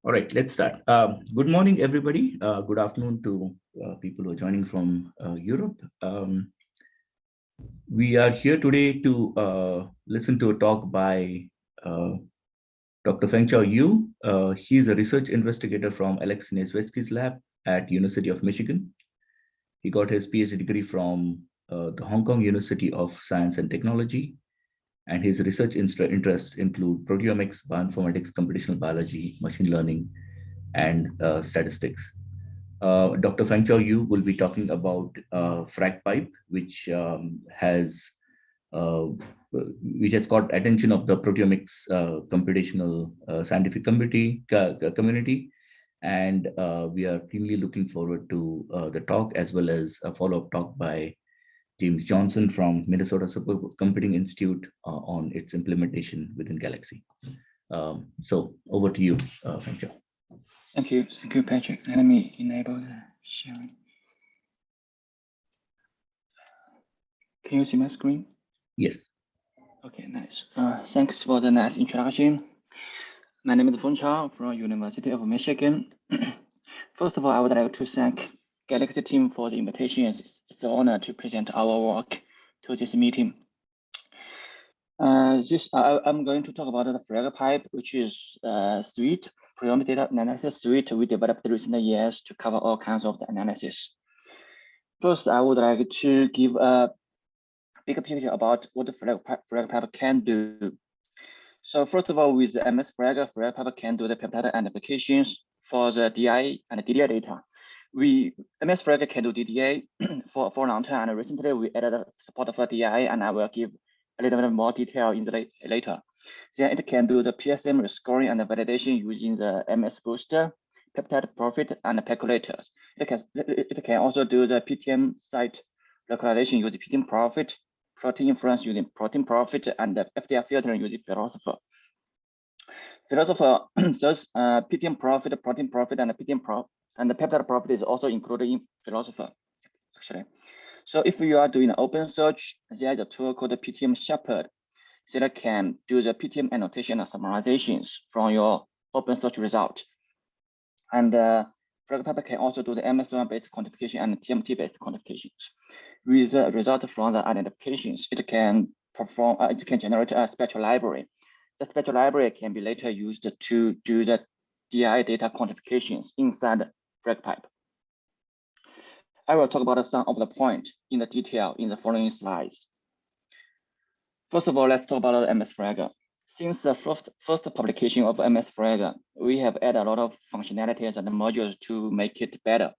All right, let's start. Good morning, everybody. Good afternoon to people who are joining from Europe. We are here today to listen to a talk by Dr. Fengchao Yu. He is a research investigator from Alex Nesvetsky's lab at University of Michigan. He got his PhD degree from the Hong Kong University of Science and Technology, and his research interests include proteomics, bioinformatics, computational biology, machine learning, and statistics. Dr. Fengchao Yu will be talking about Fragpipe, uh, which has got attention of the proteomics computational scientific community. And we are keenly looking forward to the talk, as well as a follow-up talk by James Johnson from Minnesota Supercomputing Institute on its implementation within Galaxy. So over to you, Fengchao. Thank you, Patrick. Let me enable the sharing. Can you see my screen? Yes. Okay, nice. Thanks for the nice introduction. My name is Fengchao from University of Michigan. First of all, I would like to thank Galaxy team for the invitation. It's an honor to present our work to this meeting. I'm going to talk about the Fragpipe, which is a suite, proteomic data analysis suite we developed in recent years to cover all kinds of the analysis. First, I would like to give a big picture about what the Fragpipe can do. So first of all, with the MS Fragger, Fragpipe can do the peptide identifications for the DI and DDI data. MS Fragger can do DDA for a long time, and recently we added support for DI, and I will give a little bit more detail in the later. Then it can do the PSM rescoring and validation using the MS Booster, peptide profit, and calculators. It can also do the PTM site localization using PTM profit, protein inference using protein profit, and the FDR filtering using philosopher. Thus PTM profit, protein profit, and PTM profit, and the peptide profit is also included in philosopher, actually. So if you are doing an open search, there is a tool called the PTM Shepherd that can do the PTM annotation and summarizations from your open search result. And Fragpipe can also do the MS1-based quantification and TMT-based quantifications. With the result from the identifications, it can generate a spectral library. The spectral library can be later used to do the DI data quantifications inside Fragpipe. I will talk about some of the points in the detail in the following slides. First of all, let's talk about MS Fragger. Since the first publication of MS Fragger, we have added a lot of functionalities and modules to make it better.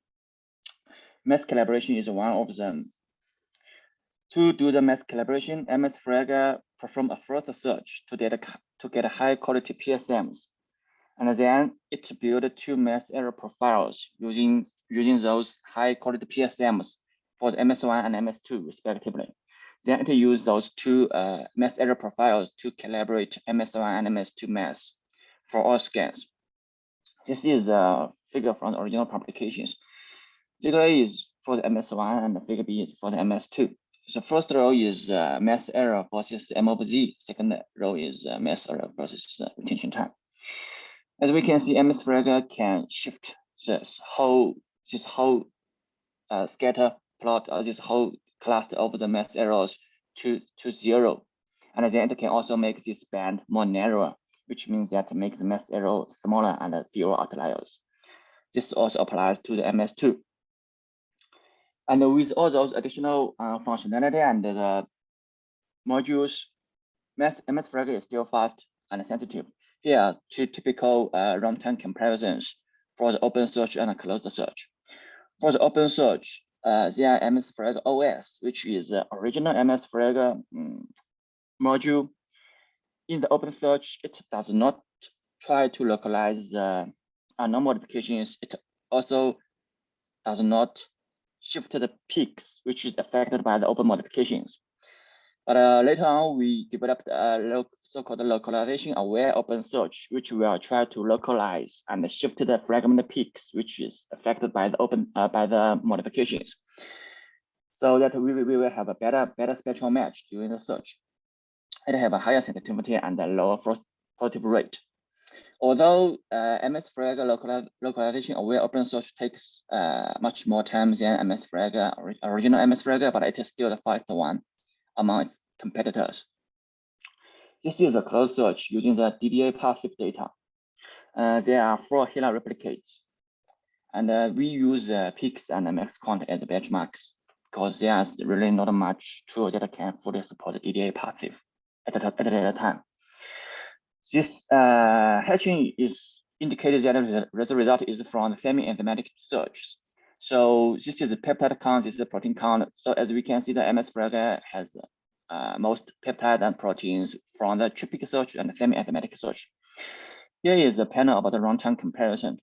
Mass calibration is one of them. To do the mass calibration, MS Fragger perform a first search to get high quality PSMs. And then it built two mass error profiles using those high quality PSMs for the MS1 and MS2 respectively. Then it used those two mass error profiles to calibrate MS1 and MS2 mass for all scans. This is a figure from the original publications. Figure A is for the MS1 and the figure B is for the MS2. So first row is mass error versus M of Z. Second row is mass error versus retention time. As we can see, MS Fragger can shift this whole scatter plot, this whole cluster of the mass errors to 0. And then it can also make this band more narrower, which means that it makes the mass error smaller and fewer outliers. This also applies to the MS2. And with all those additional functionality and the modules, MS Fragger is still fast and sensitive. Here are two typical runtime comparisons for the open search and closed search. For the open search, there are MS Fragger OS, which is the original MS Fragger module. In the open search, it does not try to localize unknown modifications. It also does not shift the peaks, which is affected by the open modifications. But later on, we developed a so-called localization-aware open search, which will try to localize and shift the fragment peaks, which is affected by the modifications, so that we will have a better spectral match during the search. It have a higher sensitivity and a lower false positive rate. Although MS Fragger localization aware open source takes much more time than MS Fragger, original MS Fragger, but it is still the fastest one among its competitors. This is a closed search using the DDA passive data. There are 4 HeLa replicates, and we use peaks and max count as benchmarks because there's really not much tool that can fully support DDA passive at that time. This hatching is indicated that the result is from the semi-enzymatic search. So this is the peptide count, this is the protein count. So as we can see, the MS Fragger has most peptide and proteins from the tryptic search and the semi-enzymatic search. Here is a panel about the runtime comparison.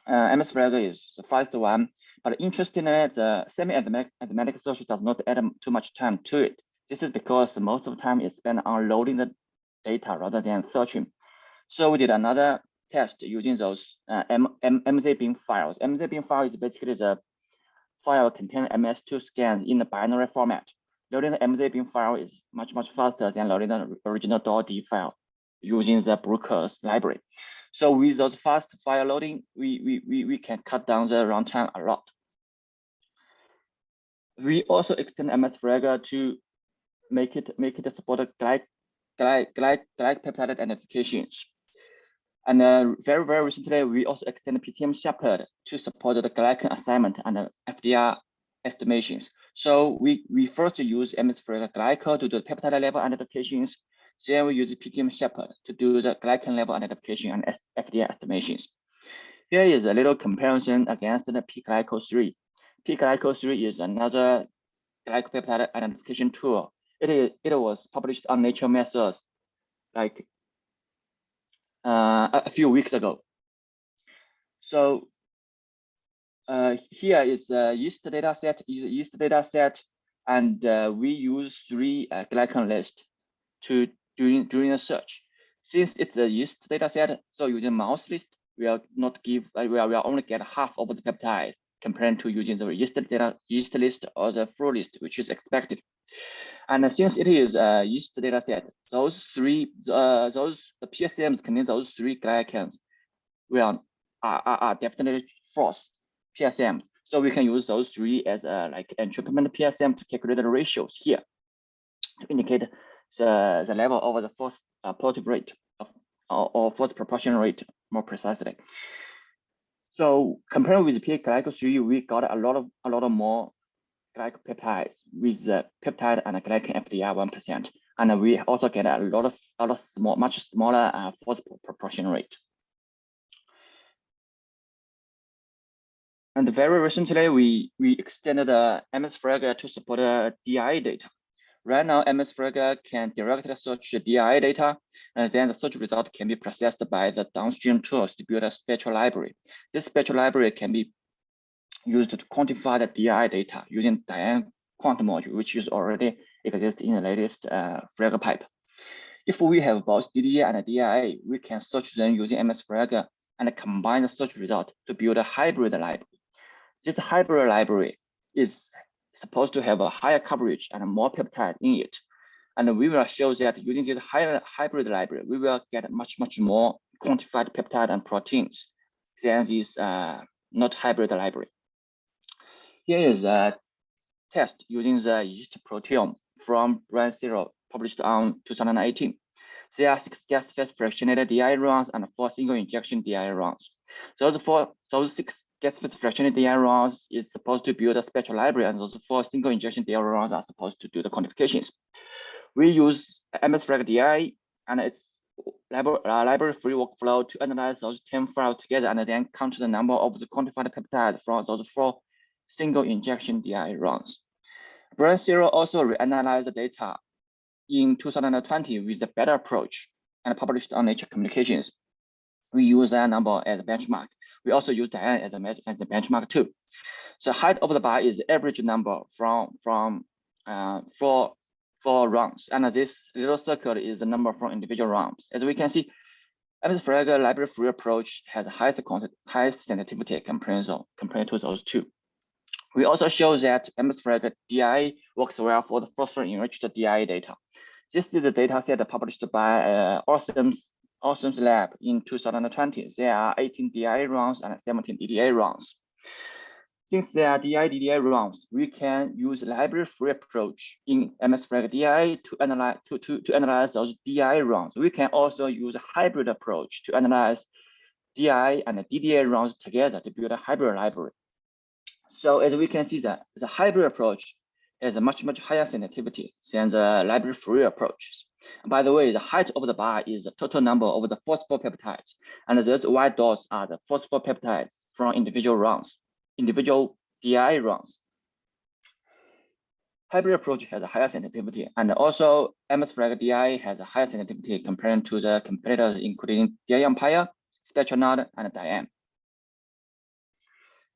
MS Fragger is the first one, but interestingly, the semi-enzymatic search does not add too much time to it. This is because most of the time is spent on loading the data rather than searching. So we did another test using those MZBin files. MZBin file is basically the file containing MS2 scans in the binary format. Loading the MZBin file is much faster than loading the original .d file using the Brooker's library. So with those fast file loading, we can cut down the runtime a lot. We also extend MS Fragger to make it support glypeptide identifications. And very recently, we also extended PTM Shepherd to support the glycan assignment and the FDR estimations. So we first use MS Fragger glyco to do the peptide level identifications. Then we use PTM Shepherd to do the glycan level identification and FDR estimations. Here is a little comparison against the pGlyco3. pGlyco3 is another glycopeptide identification tool. It was published on Nature Methods like a few weeks ago. So here is the yeast data set, and we use 3 glycan lists to during the search. Since it's a yeast data set, so using mouse list, we will not give we will only get half of the peptide compared to using the yeast list or the flow list, which is expected. And since it is a yeast data set, the PSMs containing those 3 glycans are definitely false PSMs. So we can use those 3 as like entroplement PSM to calculate the ratios here to indicate the level of the false positive rate or false proportion rate more precisely. So compared with the pGlyco3, we got a lot of more glycopeptides with the peptide and glycan FDR 1%, and we also get a lot of much smaller false proportion rate. And very recently, we extended the MS Fragger to support DI data. Right now, MS Fragger can directly search the DI data, and then the search result can be processed by the downstream tools to build a spectral library. This spectral library can be used to quantify the DI data using Diane quant module, which is already exists in the latest Fragpipe. If we have both DDA and DIA, we can search them using MS Fragger and combine the search result to build a hybrid library. This hybrid library is supposed to have a higher coverage and more peptide in it. And we will show that using this hybrid library, we will get much more quantified peptide and proteins than this not hybrid library. Here is a test using the yeast proteome from brand 0, published on 2018. There are 6 gas phase fractionated DI runs and 4 single injection DI runs. Those 6 gas phase fractionated DI runs is supposed to build a spectral library, and those 4 single injection DI runs are supposed to do the quantifications. We use MS Fragger DI and its library-free workflow to analyze those 10 files together and then count the number of the quantified peptide from those 4 single injection DI runs. Brand 0 also reanalyzed the data in 2020 with a better approach and published on Nature Communications. We use that number as a benchmark. We also use Diane as a benchmark too. So height of the bar is the average number from 4 rounds, and this little circle is the number from individual rounds. As we can see, MS Fragger library-free approach has the highest sensitivity compared to those 2. We also show that MS Fragger DI works well for the phosphorus-enriched DI data. This is the data set published by Orson's Awesom's lab in 2020. There are 18 DI rounds and 17 DDA rounds. Since there are DI rounds, we can use library-free approach in MS-Fragger DI to analyze those DI rounds. We can also use a hybrid approach to analyze DI and DDA rounds together to build a hybrid library. So as we can see that the hybrid approach has a much higher sensitivity than the library-free approaches. And by the way, the height of the bar is the total number of the phosphopeptides, and those white dots are the phosphopeptides from individual DI rounds. Hybrid approach has a higher sensitivity, and also MS-Fragger DI has a higher sensitivity compared to the competitors, including DI Empire, Spectronaut, and Diam.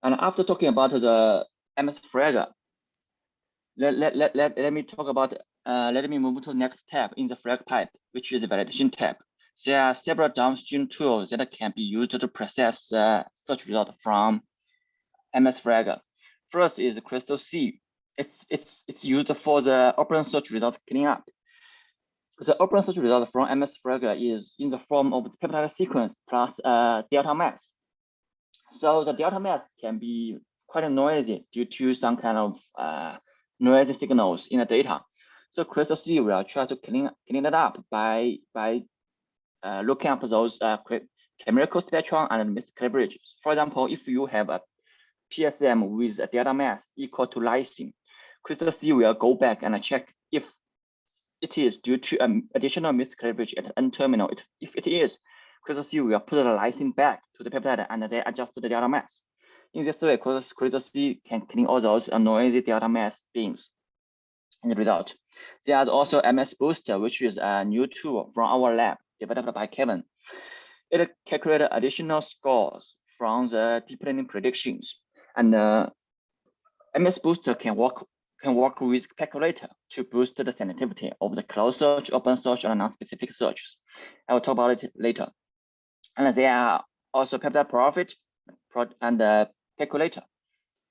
And after talking about the MS-Fragger, let me talk about, let me move to the next tab in the Fragpipe, which is the validation tab. There are several downstream tools that can be used to process search result from MS-Fragger. First is Crystal C. It's used for the open search result cleanup. The open search result from MS-Fragger is in the form of the peptide sequence plus delta mass. So the delta mass can be quite noisy due to some kind of noisy signals in the data. So Crystal C will try to clean it up by looking up those chemical spectrum and miscalibrations. For example, if you have a PSM with a delta mass equal to lysine, Crystal C will go back and check if it is due to additional miscalibration at the N terminal. If it is, Crystal C will put the lysine back to the peptide and then adjust the delta mass. In this way, Crystal C can clean all those noisy delta mass beams. In the result, there is also MS Booster, which is a new tool from our lab developed by Kevin. It calculates additional scores from the deep learning predictions, and MS Booster can work with calculator to boost the sensitivity of the closed search, open search, and non-specific searches. I will talk about it later. And there are also peptide profit and calculator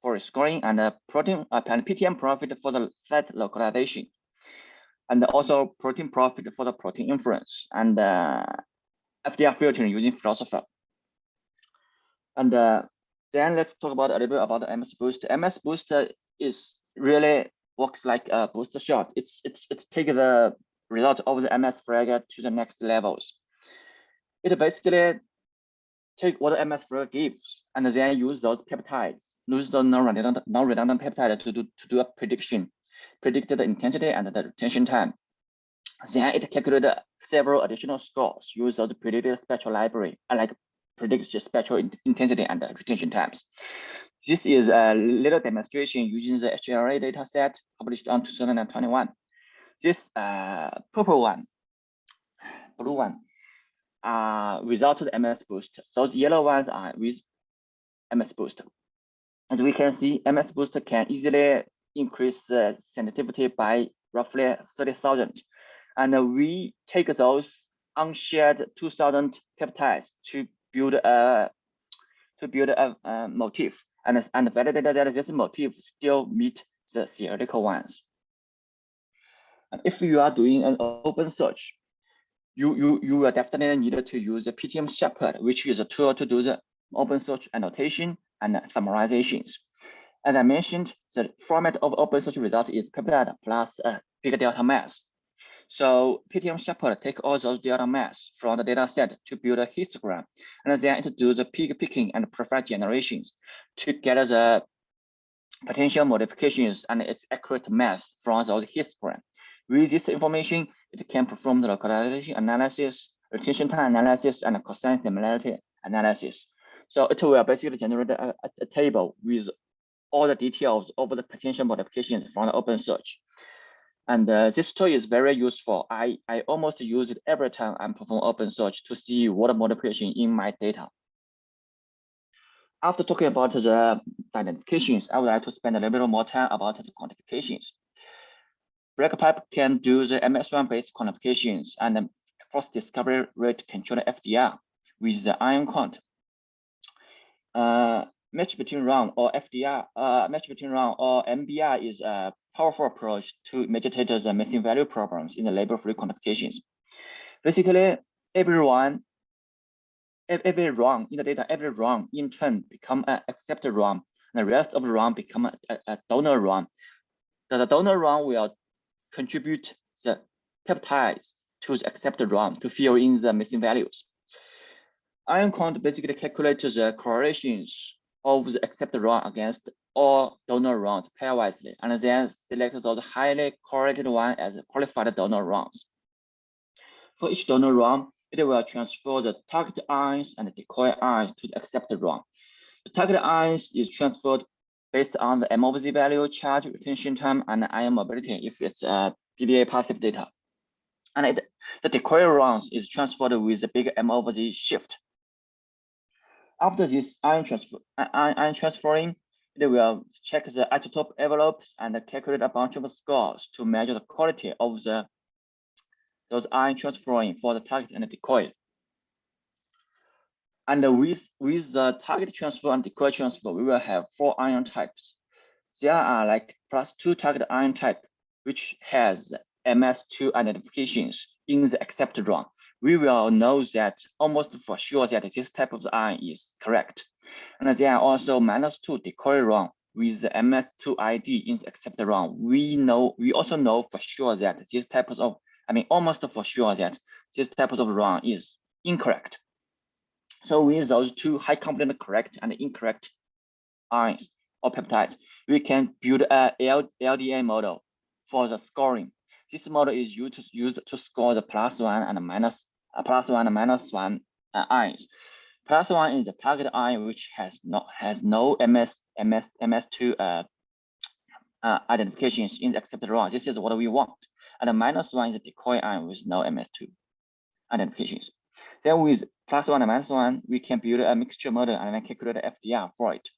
for scoring, and protein and PTM profit for the site localization, and also protein profit for the protein inference, and FDR filtering using Philosopher. And then let's talk about a little bit about the MS Booster. MS Booster is really works like a booster shot. It's take the result of the MS-Fragger to the next levels. It basically take what the MS-Fragger gives and then use those peptides, use the non-redundant peptide to do a prediction, predict the intensity and the retention time. Then it calculated several additional scores, use those predicted spectral library, and like predict spectral intensity and retention times. This is a little demonstration using the HLA data set published on 2021. This blue one without the MS Boost. Those yellow ones are with MS Boost. As we can see, MS Boost can easily increase the sensitivity by roughly 30,000. And we take those unshared 2,000 peptides to build a motif and validate that this motif still meet the theoretical ones. And if you are doing an open search, you will definitely need to use the PTM Shepherd, which is a tool to do the open search annotation and summarizations. As I mentioned, the format of open search result is peptide plus a big delta mass. So PTM Shepherd take all those delta mass from the data set to build a histogram, and then it do the peak picking and profile generations to get the potential modifications and its accurate math from those histogram. With this information, it can perform the localization analysis, retention time analysis, and cosine similarity analysis. So it will basically generate a table with all the details of the potential modifications from the open search. And this tool is very useful. I almost use it every time I perform open search to see what modification in my data. After talking about the identifications, I would like to spend a little bit more time about the quantifications. Fragpipe can do the MS1-based quantifications and first discovery rate control FDR with the ion count. Match between round or FDR, match between round or MBR is a powerful approach to mediate the missing value problems in the label-free quantifications. Basically, every run in the data, every run in turn become an accepted run, and the rest of the run become a donor run. The donor run will contribute the peptides to the accepted run to fill in the missing values. Ion count basically calculates the correlations of the accepted run against all donor runs pairwisely, and then select those highly correlated ones as qualified donor runs. For each donor run, it will transfer the target ions and decoy ions to the accepted run. The target ions is transferred based on the MOVZ value, charge, retention time, and ion mobility if it's DDA passive data. And the decoy runs is transferred with a big MOVZ shift. After this ion transferring, it will check the isotope envelopes and calculate a bunch of scores to measure the quality of those ion transferring for the target and the decoy. And with the target transfer and decoy transfer, we will have 4 ion types. There are like +2 target ion type, which has MS2 identifications in the accepted run. We will know that almost for sure that this type of ion is correct. And there are also -2 decoy run with the MS2 ID in the accepted run. We also know for sure that these types of, almost for sure that this type of run is incorrect. So with those 2 high confidence correct and incorrect ions or peptides, we can build a LDA model for the scoring. This model is used to score the +1 and -1 ions. +1 is the target ion which has no MS2 identifications in the accepted run. This is what we want. And the -1 is the decoy ion with no MS2 identifications. Then with +1 and -1, we can build a mixture model and then calculate the FDR for it.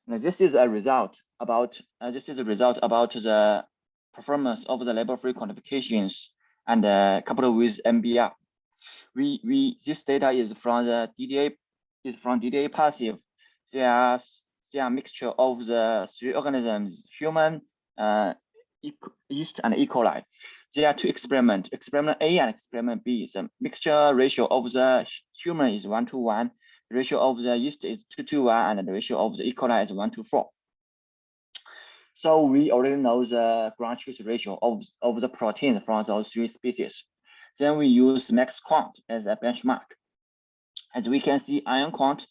Now, this is a result about the performance of the label-free quantifications and coupled with MBR. This data is from the DDA passive. They are mixture of the 3 organisms: human, yeast, and E. coli. There are 2 experiments. Experiment A and experiment B. The mixture ratio of the human is 1:1. The ratio of the yeast is 2:1, and the ratio of the E. coli is 1:4. So we already know the ground truth ratio of the protein from those 3 species. Then we use max quant as a benchmark. As we can see, ion quant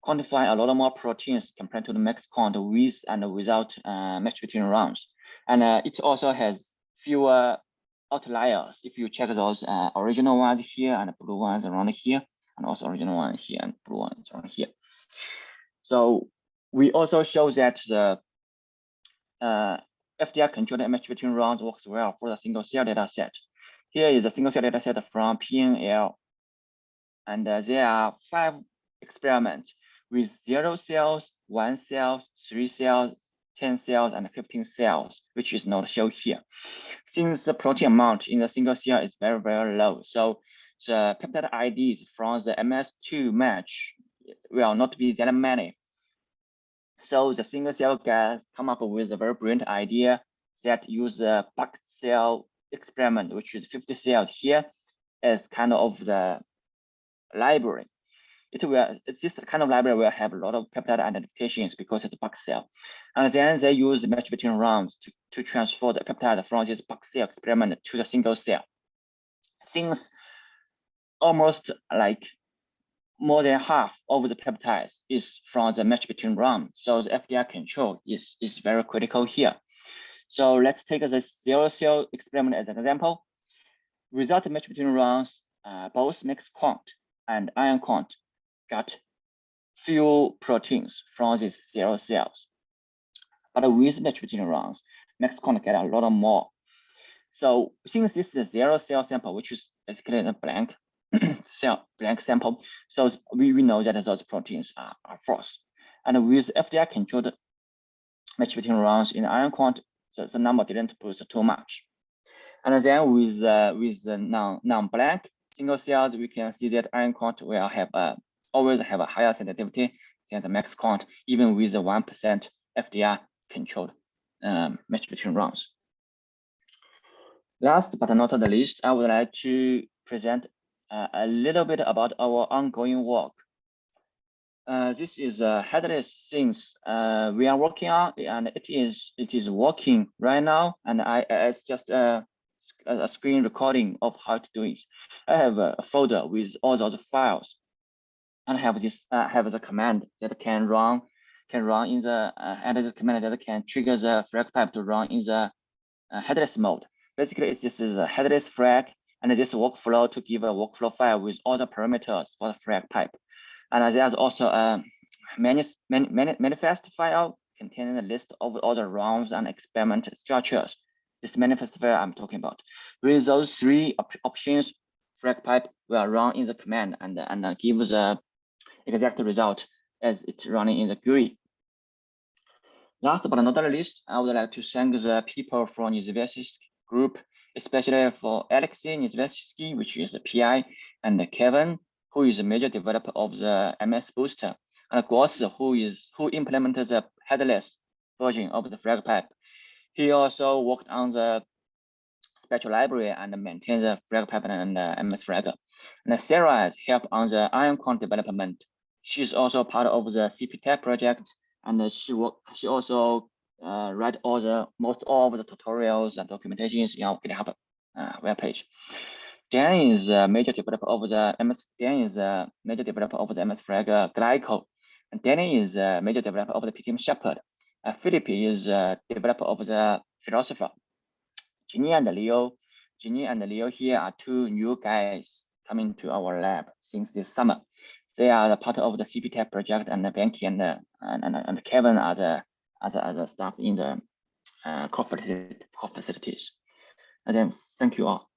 quantify a lot more proteins compared to the max quant with and without match between runs. And it also has fewer outliers. If you check those original ones here and the blue ones around here, and also original one here and blue ones around here. So we also show that the FDR controlled match between runs works well for the single cell data set. Here is a single cell data set from PNL. And there are 5 experiments with 0 cells, 1 cell, 3 cells, 10 cells, and 15 cells, which is not shown here. Since the protein amount in the single cell is very, very low, so the peptide IDs from the MS2 match will not be that many. So the single cell guys come up with a very brilliant idea that use the bucket cell experiment, which is 50 cells here, as kind of the library. This kind of library will have a lot of peptide identifications because it's a bucket cell. And then they use the match between runs to transfer the peptide from this bucket cell experiment to the single cell. Since almost like more than half of the peptides is from the match between runs, so the FDR control is very critical here. So let's take the 0 cell experiment as an example. Without the match between runs, both max quant and ion quant got few proteins from these 0 cells. But with match between runs, max quant get a lot more. So since this is a 0 cell sample, which is basically a blank sample, so we know that those proteins are false. And with FDR controlled match between runs in ion quant, the number didn't boost too much. And then with the non-blank single cells, we can see that ion quant will always have a higher sensitivity than the max quant, even with the 1% FDR controlled match between runs. Last but not the least, I would like to present a little bit about our ongoing work. This is headless things we are working on, and it is working right now. And it's just a screen recording of how to do it. I have a folder with all those files, and have this have the command that can run in the and this command that can trigger the Fragpipe to run in the headless mode. Basically, this is a headless frag, and this workflow to give a workflow file with all the parameters for the Fragpipe. And there's also a manifest file containing a list of all the runs and experiment structures. This manifest file I'm talking about. With those three options, Fragpipe will run in the command and give the exact result as it's running in the GUI. Last but not least, I would like to thank the people from Nizhevsky group, especially for Alexei Nizhevsky, which is the PI, and Kevin, who is a major developer of the MS Booster, and Goss, who implemented the headless version of the Fragpipe. He also worked on the spectral library and maintained the Fragpipe and MS Fragger. And Sarah has helped on the IronCon development. She's also part of the CPTech project, and she also write most of the tutorials and documentations in our GitHub webpage. Dan is a major developer of the MS. Dan is a major developer of the MS Fragger Glyco, and Danny is a major developer of the PTM Shepherd. Philip is a developer of the Philosopher. Ginny and Leo here are two new guys coming to our lab since this summer. They are the part of the CPTech project, and Becky and Kevin are the other staff in the core facilities. And then thank you all.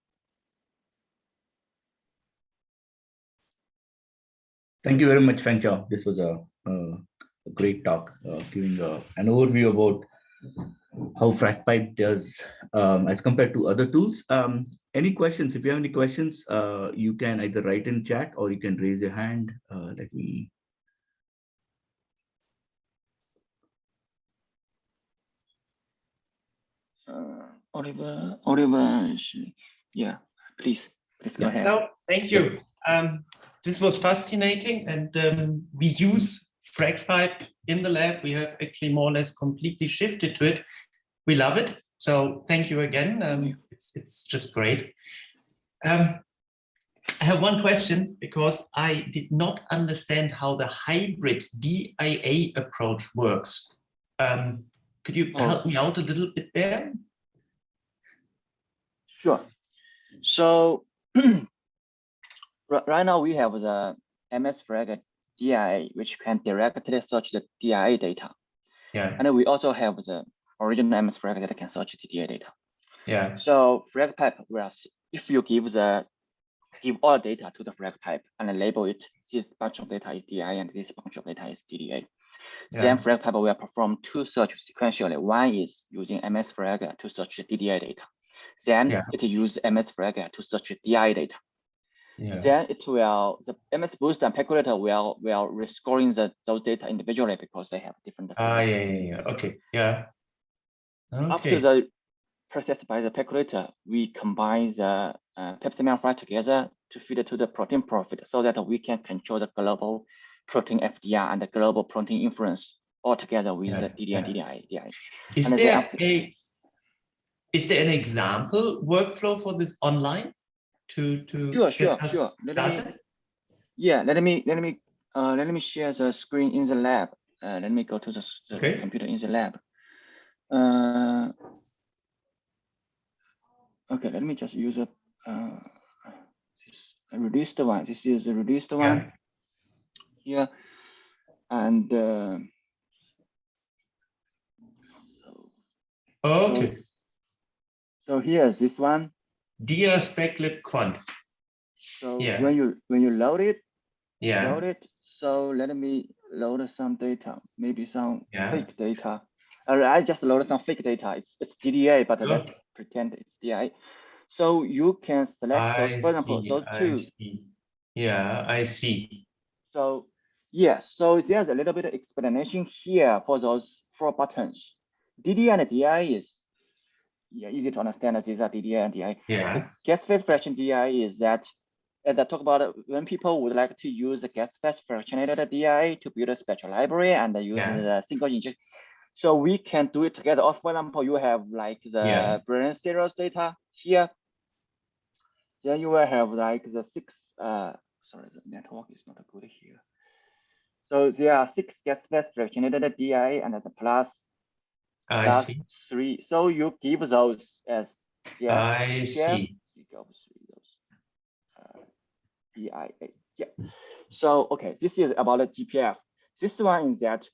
Thank you very much, Fengchao. This was a great talk, giving an overview about how Fragpipe does as compared to other tools. Any questions? If you have any questions, you can either write in chat or you can raise your hand. Let me. Oliver, yeah, please go ahead. No, thank you. This was fascinating, and we use Fragpipe in the lab. We have actually more or less completely shifted to it. We love it. So thank you again. It's just great. I have one question because I did not understand how the hybrid DIA approach works. Could you help me out a little bit there? Sure. So right now we have the MS Fragger DIA, which can directly search the DIA data. Yeah. And we also have the original MS Fragger that can search the DIA data. Yeah. So Fragpipe, whereas if you give all data to the Fragpipe and label it, this bunch of data is DIA and this bunch of data is DDA. Yeah. Then Fragpipe will perform two searches sequentially. One is using MS Fragger to search the DDA data. Then it uses MS Fragger to search the DIA data. Yeah. Then the MS Booster and Calculator will rescoring those data individually because they have different. Okay. Yeah. Okay. After the process by the Calculator, we combine the PepsiMan file together to feed it to the protein profit so that we can control the global protein FDR and the global protein inference all together with the DD and DDI. Is there an example workflow for this online to sure. started? Let me share the screen in the lab. Let me go to the computer in the lab. Okay, let me just use a released one. This is the released one here, and okay. So here's this one. Dear Specklet Quant. So when you load it, So let me load some data, maybe some fake data. I just loaded some fake data. It's DDA, but let's pretend it's DI. So you can select those, for example, those two. Yeah, I see. So yes, so there's a little bit of explanation here for those 4 buttons. DD and DI is easy to understand. These are DDI and DI. Yeah. The gas phase fraction DI is that, as I talked about, when people would like to use the gas phase fractionated DI to build a spectral library and use the single injection. So we can do it together. Or for example, you have like the brilliant series data here. Then you will have like the 6, sorry, the network is not good here. So there are 6 gas phase fractionated DI and the plus 3. So you give those as I see. DIA. Yeah. So okay, this is about the GPF. This one is that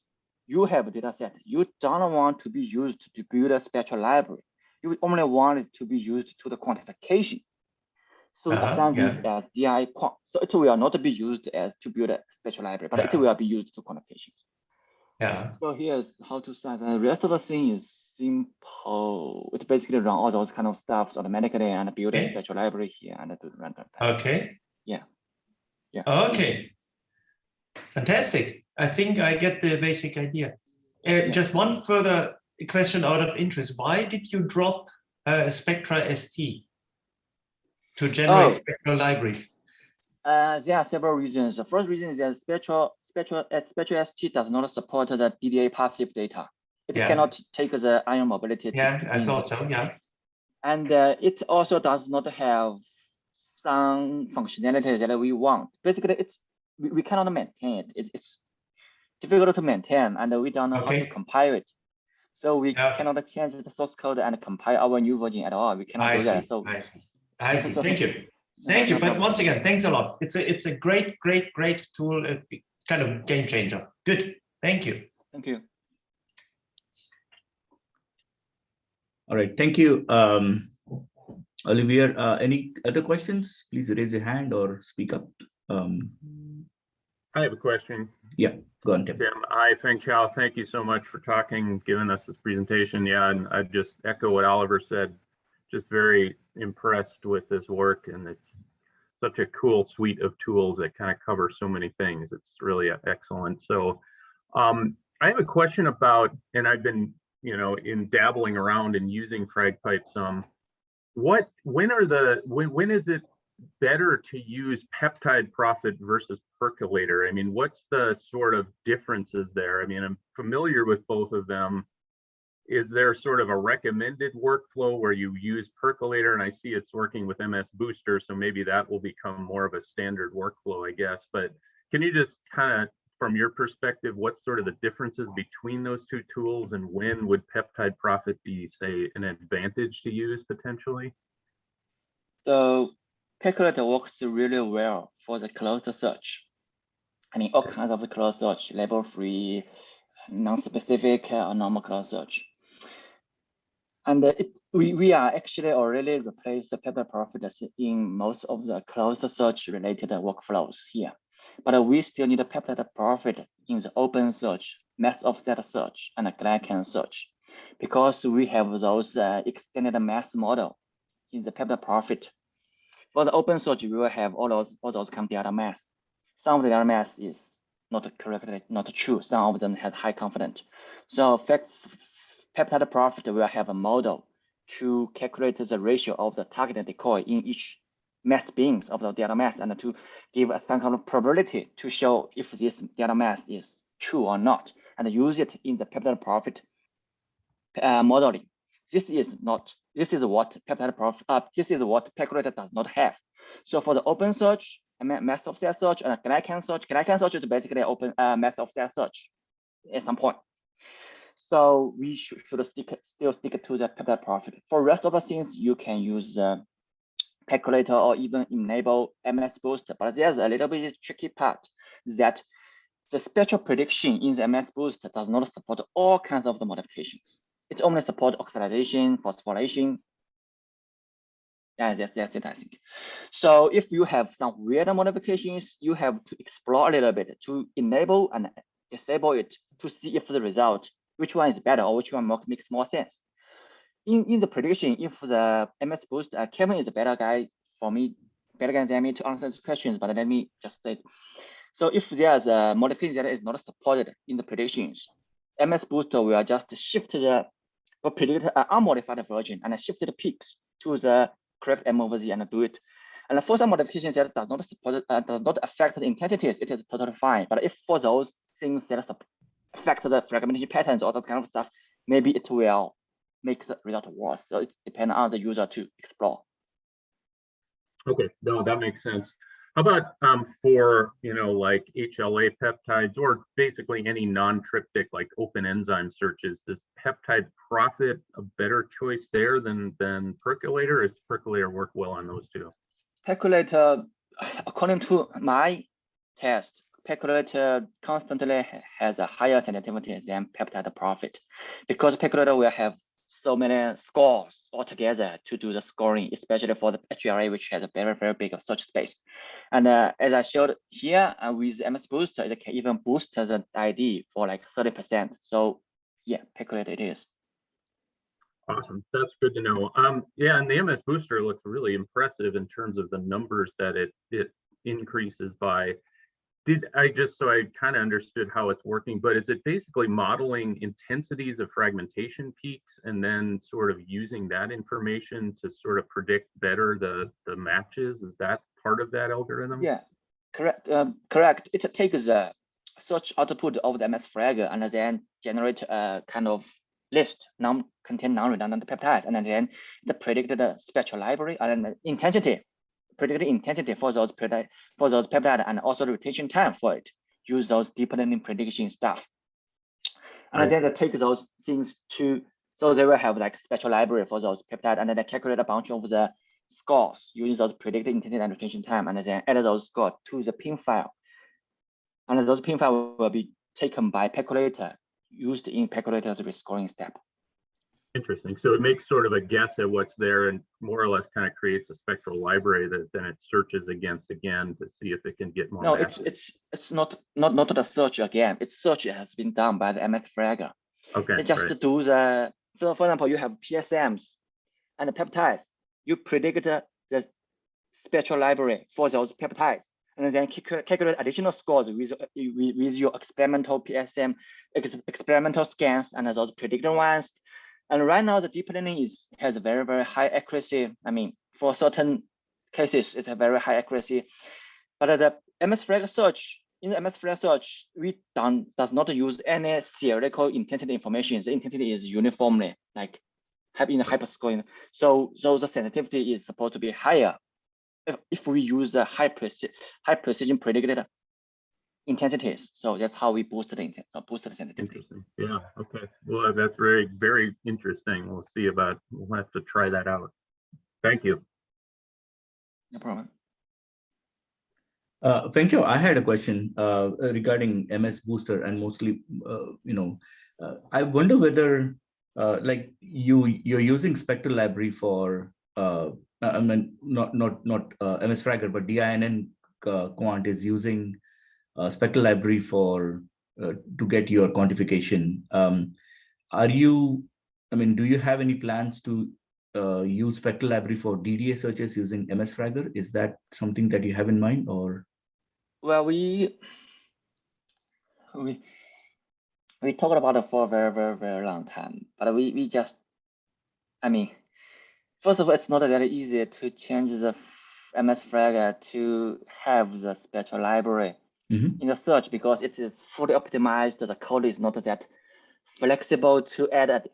you have a data set. You don't want to be used to build a spectral library. You only want it to be used to the quantification. So assign this as DI quant. So it will not be used as to build a spectral library, but it will be used to quantification. Yeah. So here's how to set. The rest of the thing is simple. It basically run all those kind of stuff automatically and build a spectral library here and do random. Okay. Yeah. Yeah. Okay. Fantastic. I think I get the basic idea. Just one further question out of interest. Why did you drop Spectra ST to generate spectral libraries? There are several reasons. The first reason is that Spectral ST does not support the DDA passive data. It cannot take the ion mobility. Yeah, I thought so. Yeah. And it also does not have some functionality that we want. Basically, we cannot maintain it. It's difficult to maintain, and we don't know how to compile it. So we cannot change the source code and compile our new version at all. We cannot do that. So I see. Thank you. Thank you. But once again, thanks a lot. It's a great tool, a kind of game changer. Good. Thank you. Thank you. All right. Thank you, Olivier. Any other questions? Please raise your hand or speak up. I have a question. Yeah, go on, Tim. Hi, Fengchao. Thank you so much for talking, giving us this presentation. Yeah, and I just echo what Oliver said. Just very impressed with this work, and it's such a cool suite of tools that kind of cover so many things. It's really excellent. So I have a question about, and I've been, in dabbling around and using Fragpipe some. When is it better to use peptide profit versus percolator? I mean, what's the sort of differences there? I mean, I'm familiar with both of them. Is there sort of a recommended workflow where you use percolator? And I see it's working with MS Booster, so maybe that will become more of a standard workflow, I guess. But can you just kind of, from your perspective, what's sort of the differences between those two tools, and when would peptide profit be, say, an advantage to use potentially? So percolator works really well for the closed search. I mean, all kinds of the closed search, label-free, non-specific, or normal closed search. And we are actually already replaced the peptide profit in most of the closed search related workflows here. But we still need a peptide profit in the open search, mass offset search, and a glycan search, because we have those extended mass model in the peptide profit. For the open search, we will have all those kind of data mass. Some of the data mass is not correctly, not true. Some of them have high confidence. So peptide profit will have a model to calculate the ratio of the target decoy in each mass beams of the data mass, and to give some kind of probability to show if this data mass is true or not, and use it in the peptide profit modeling. This is what peptide profit. This is what percolator does not have. So for the open search, mass offset search, and glycan search is basically open mass offset search at some point. So we should still stick to the peptide profit. For rest of the things, you can use percolator or even enable MS Booster. But there's a little bit tricky part that the spectral prediction in the MS Booster does not support all kinds of the modifications. It only supports oxidation, phosphorylation. Yeah, that's it, I think. So if you have some weird modifications, you have to explore a little bit to enable and disable it to see if the result, which one is better or which one makes more sense. In the prediction, if the MS Boost, Kevin is a better guy for me, better guy than me to answer these questions, but let me just say, so if there's a modification that is not supported in the predictions, MS Booster will just shift the we predict an unmodified version and shift the peaks to the correct M over Z and do it. And for some modifications that does not affect the intensities, it is totally fine. But if for those things that affect the fragmentation patterns or that kind of stuff, maybe it will make the result worse. So it depends on the user to explore. Okay, no, that makes sense. How about for, like HLA peptides or basically any non-tryptic like open enzyme searches? Does peptide profit a better choice there than percolator? Or does percolator work well on those two? Percolator, according to my test, percolator constantly has a higher sensitivity than peptide profit, because percolator will have so many scores altogether to do the scoring, especially for the HLA, which has a very, very big search space. And as I showed here, with MS Booster, it can even boost the ID for like 30%. So yeah, percolator it is. Awesome, that's good to know. Yeah, and the MS Booster looks really impressive in terms of the numbers that it increases by. So I kind of understood how it's working, but is it basically modeling intensities of fragmentation peaks and then sort of using that information to sort of predict better the matches? Is that part of that algorithm? Yeah, correct. Correct. It takes the search output of the MS Fragger and then generate a kind of list contain non-redundant peptide, and then it predicted the spectral library and the intensity. Predicted intensity for those peptide and also the rotation time for it. Use those deep learning prediction stuff, and then they take those things so they will have like spectral library for those peptide, and then they calculate a bunch of the scores using those predicted intensity and rotation time, and then add those scores to the pin file, and those pin file will be taken by percolator, used in percolator's rescoring step. Interesting. So it makes sort of a guess at what's there and more or less kind of creates a spectral library that then it searches against again to see if it can get more. No, it's not the search again. It's search has been done by the MS Fragger. Okay. They just do the, so for example, you have PSMs and the peptides. You predict the spectral library for those peptides, and then calculate additional scores with your experimental PSM experimental scans and those predicted ones. And right now, the deep learning has a very, very high accuracy. I mean, for certain cases, it's a very high accuracy. But the MS Fragger search, in the MS Fragger search, does not use any theoretical intensity information. The intensity is uniformly like in the hyperscaling. So the sensitivity is supposed to be higher if we use the high precision predicted intensities. So that's how we boost the sensitivity. Yeah. Okay. Well, that's very, very interesting. We'll have to try that out. Thank you. No problem. Fengchao, I had a question regarding MS Booster, and mostly, I wonder whether like you're using spectral library for I mean not MS Fragger, but DINN quant is using spectral library for to get your quantification. Do you have any plans to use spectral library for DDA searches using MS Fragger? Is that something that you have in mind, or? Well, we talked about it for a very, very, very long time, but we just, I mean, first of all, it's not that easy to change the MS Fragger to have the spectral library in the search, because it is fully optimized. The code is not that flexible to add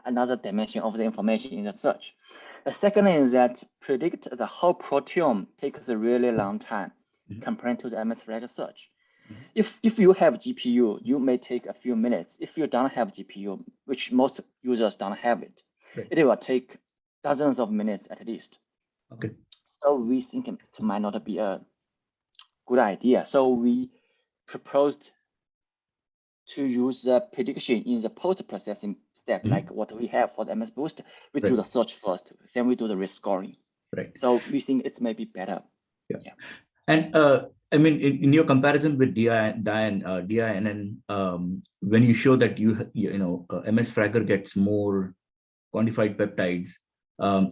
another dimension of the information in the search. The second is that predict the whole proteome takes a really long time compared to the MS Fragger search. If you have GPU, you may take a few minutes. If you don't have GPU, which most users don't have it, it will take dozens of minutes at least. Okay. So we think it might not be a good idea. So we proposed to use the prediction in the post-processing step, like what we have for the MS Boost. We do the search first, then we do the rescoring. Right. So we think it's maybe better. Yeah. And I mean, in your comparison with DINN, when you show that MS Fragger gets more quantified peptides,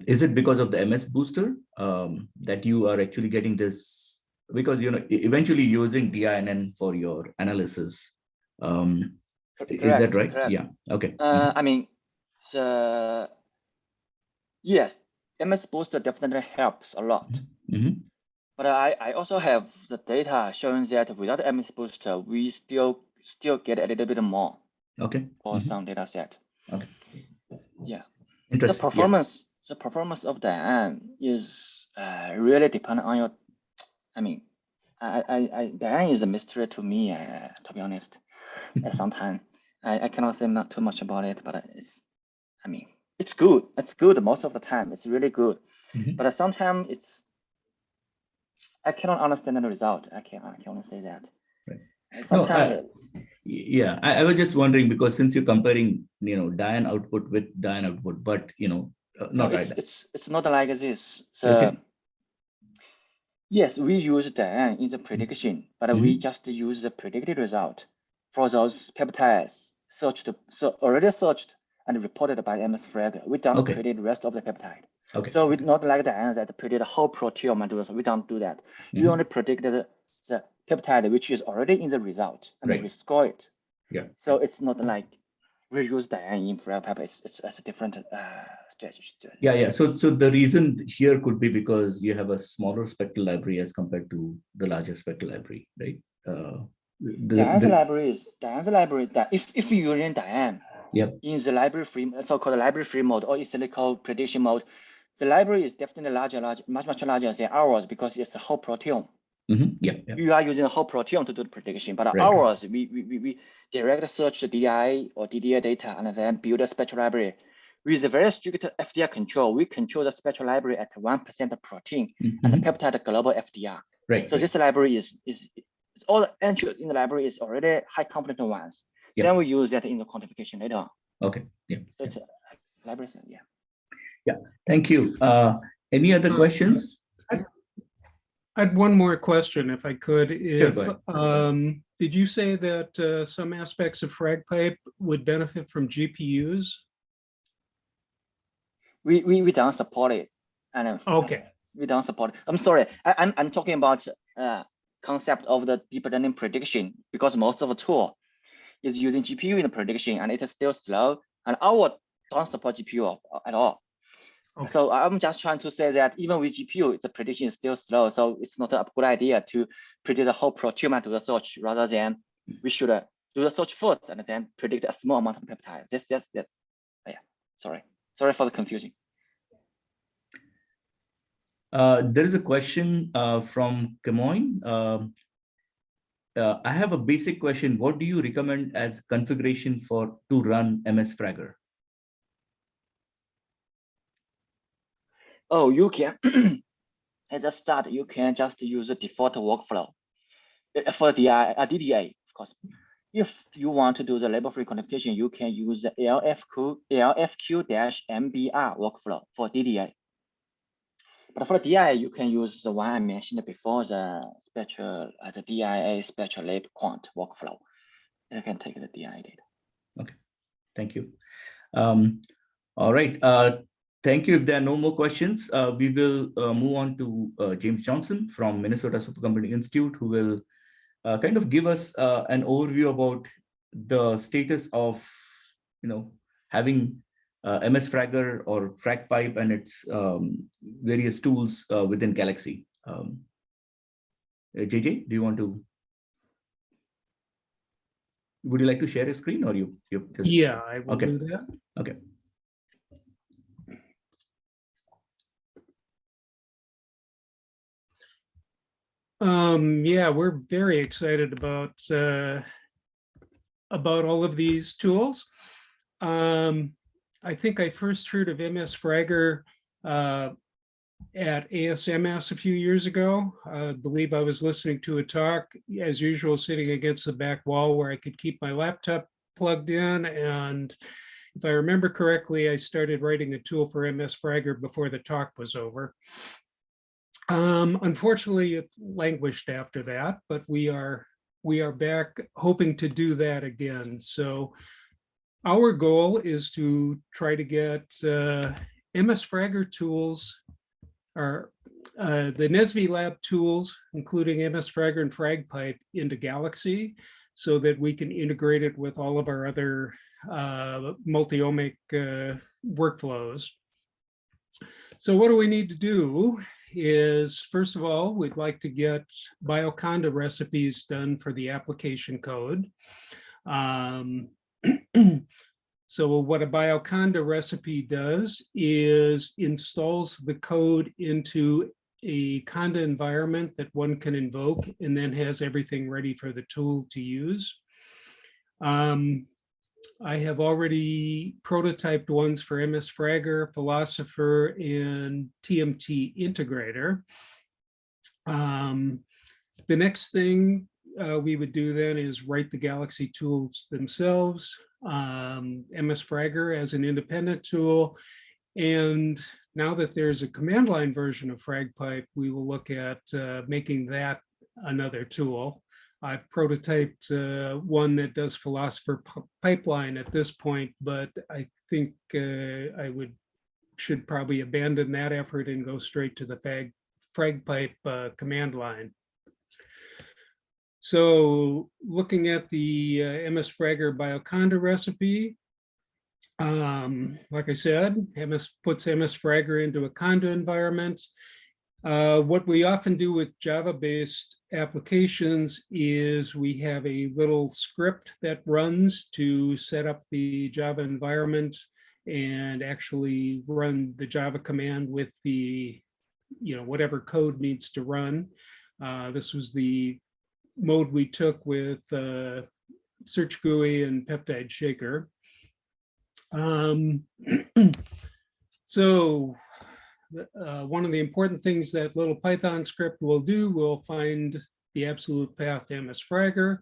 is it because of the MS Booster that you are actually getting this? Because eventually using DINN for your analysis. Is that right? Correct. Yeah. Okay. I mean, So yes, MS Booster definitely helps a lot. Mm-hmm. But I also have the data showing that without MS Booster, we still get a little bit more Okay. for some data set. Okay. Yeah. Interesting. The performance of the Diane is really dependent on your. I mean, Diane is a mystery to me, to be honest. Sometimes I cannot say not too much about it, but I mean, it's good. It's good most of the time. It's really good. Mm-hmm. But sometimes I cannot understand the result. I can only say that. Right. Sometimes. Yeah, I was just wondering because since you're comparing, Diane output with Diane output, but not right. It's not like this. So Okay. yes, we use Diane in the prediction, but we just use the predicted result for those peptides already searched and reported by MS Fragger. We don't predict the rest of the peptide. Okay. So we not like Diane that predict the whole proteome and do this. We don't do that. We only predict the peptide which is already in the result and we score it. Yeah. So it's not like we use Diane in Fragpipe. It's a different strategy. Yeah. So the reason here could be because you have a smaller spectral library as compared to the larger spectral library, right? Diane's library that if you're using Diane in the library free, so-called library free mode or cyclical prediction mode, the library is definitely much larger than ours because it's a whole proteome. Yeah. We are using a whole proteome to do the prediction, but ours, we direct search the DI or DDA data and then build a spectral library. With a very strict FDR control, we control the spectral library at 1% of protein and the peptide global FDR. Right. So this library is all the entries in the library is already high confidence ones. Then we use that in the quantification later on. Okay. Yeah. So it's a library. Yeah. Yeah. Thank you. Any other questions? I had one more question, if I could. Sure, Did you say that some aspects of Fragpipe would benefit from GPUs? We don't support it. And okay. We don't support it. I'm sorry. I'm talking about concept of the deep learning prediction because most of the tool is using GPU in the prediction and it is still slow. And our don't support GPU at all. Okay. So I'm just trying to say that even with GPU, the prediction is still slow. So it's not a good idea to predict the whole proteome and do the search rather than we should do the search first and then predict a small amount of peptides. Yes. Yeah. Sorry for the confusion. There is a question from Camoin. I have a basic question. What do you recommend as configuration to run MS Fragger? Oh, you can, at the start, you can just use the default workflow for the DDA, of course. If you want to do the label-free quantification, you can use the LFQ-MBR workflow for DDA. But for the DIA, you can use the one I mentioned before, the DIA spectral lab quant workflow. You can take the DIA data. Okay, thank you. All right. Thank you. If there are no more questions, we will move on to James Johnson from Minnesota Supercomputing Institute, who will kind of give us an overview about the status of, having MS Fragger or Fragpipe and its various tools within Galaxy. JJ, do you want to? Would you like to share your screen, or you just? Yeah, I will do that. Okay. Yeah, we're very excited about all of these tools. I think I first heard of MS Fragger at ASMS a few years ago. I believe I was listening to a talk, as usual, sitting against the back wall where I could keep my laptop plugged in. And if I remember correctly, I started writing a tool for MS Fragger before the talk was over. Unfortunately, it languished after that, but we are back hoping to do that again. So our goal is to try to get MS Fragger tools, or the NESV lab tools, including MS Fragger and Fragpipe, into Galaxy, so that we can integrate it with all of our other multi-omic workflows. So what do we need to do is, first of all, we'd like to get Bioconda recipes done for the application code. So what a Bioconda recipe does is installs the code into a Conda environment that one can invoke and then has everything ready for the tool to use. I have already prototyped ones for MS Fragger, Philosopher, and TMT Integrator. The next thing we would do then is write the Galaxy tools themselves, MS Fragger as an independent tool. And now that there's a command line version of Fragpipe, we will look at making that another tool. I've prototyped one that does Philosopher pipeline at this point, but I think I should probably abandon that effort and go straight to the Fragpipe command line. So looking at the MS Fragger Bioconda recipe, like I said, puts MS Fragger into a Conda environment. What we often do with Java-based applications is we have a little script that runs to set up the Java environment and actually run the Java command with the, whatever code needs to run. This was the mode we took with Search GUI and Peptide Shaker. So one of the important things that little Python script will do, will find the absolute path to MS Fragger.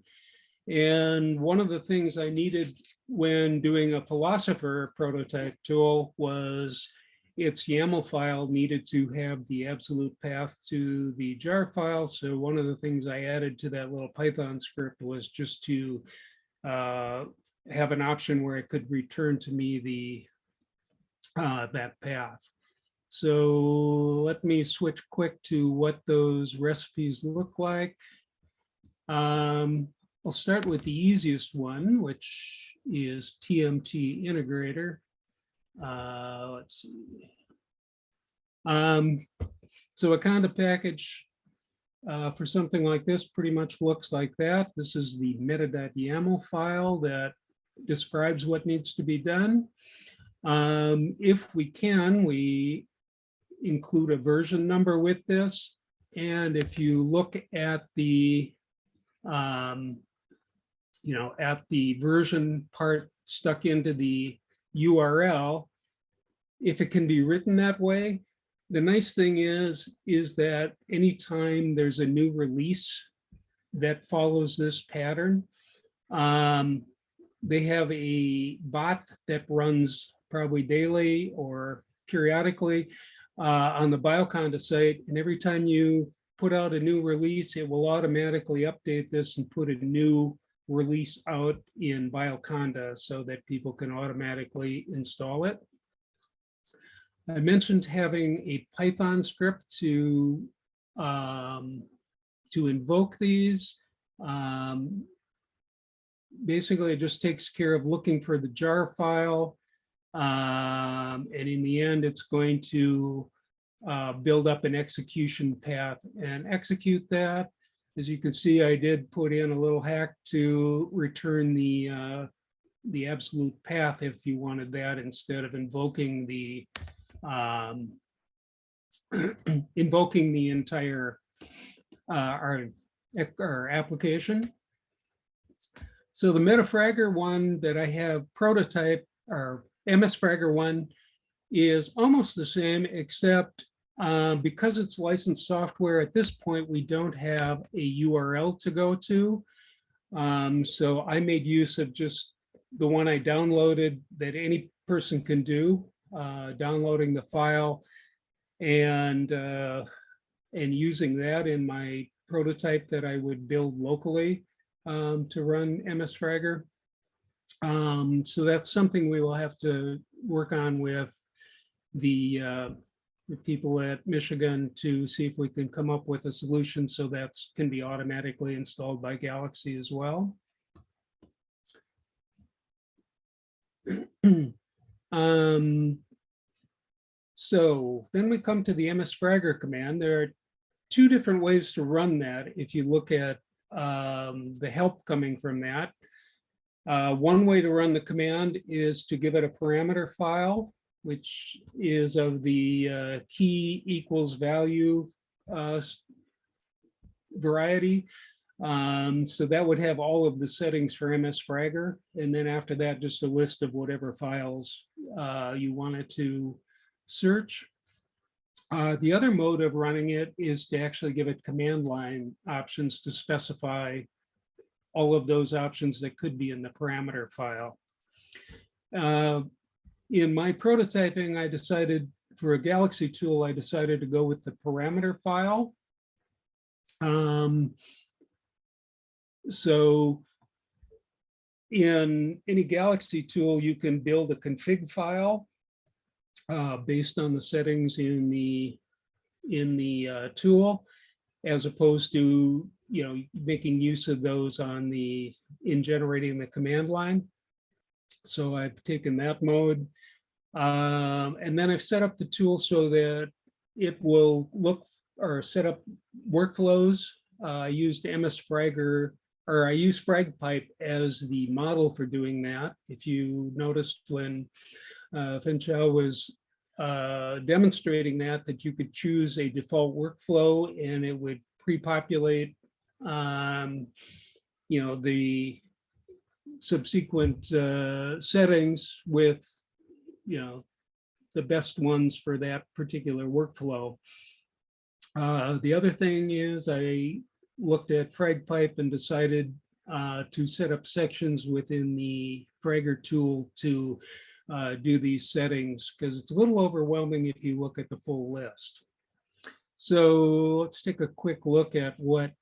And one of the things I needed when doing a Philosopher prototype tool was its YAML file needed to have the absolute path to the jar file. So one of the things I added to that little Python script was just to have an option where it could return to me the that path. So let me switch quick to what those recipes look like. I'll start with the easiest one, which is TMT Integrator. Let's see. So a Conda package for something like this pretty much looks like that. This is the meta.yaml file that describes what needs to be done. If we can, we include a version number with this. And if you look at the, at the version part stuck into the URL, if it can be written that way, the nice thing is that anytime there's a new release that follows this pattern, they have a bot that runs probably daily or periodically on the Bioconda site. And every time you put out a new release, it will automatically update this and put a new release out in Bioconda so that people can automatically install it. I mentioned having a Python script to invoke these. Basically, it just takes care of looking for the jar file. And in the end, it's going to build up an execution path and execute that. As you can see, I did put in a little hack to return the absolute path if you wanted that, instead of invoking the entire our application. So the MetaFragger one that I have prototype, or MS Fragger one, is almost the same, except because it's licensed software, at this point, we don't have a URL to go to. So I made use of just the one I downloaded that any person can do, downloading the file and using that in my prototype that I would build locally to run MS Fragger. So that's something we will have to work on with the people at Michigan to see if we can come up with a solution so that can be automatically installed by Galaxy as well. So then we come to the MS-Fragger command. There are two different ways to run that. If you look at the help coming from that, one way to run the command is to give it a parameter file, which is of the key equals value variety. So that would have all of the settings for MS-Fragger. And then after that, just a list of whatever files you wanted to search. The other mode of running it is to actually give it command line options to specify all of those options that could be in the parameter file. In my prototyping, I decided for a Galaxy tool, I decided to go with the parameter file. So in any Galaxy tool, you can build a config file based on the settings in the tool, as opposed to making use of those in generating the command line. So I've taken that mode, and then I've set up the tool so that it will look or set up workflows. I used MS-Fragger, or I used Fragpipe as the model for doing that. If you noticed when Fengchao was demonstrating that you could choose a default workflow and it would pre-populate the subsequent settings with the best ones for that particular workflow. The other thing is I looked at Fragpipe and decided to set up sections within the Fragger tool to do these settings, because it's a little overwhelming if you look at the full list. So let's take a quick look at what,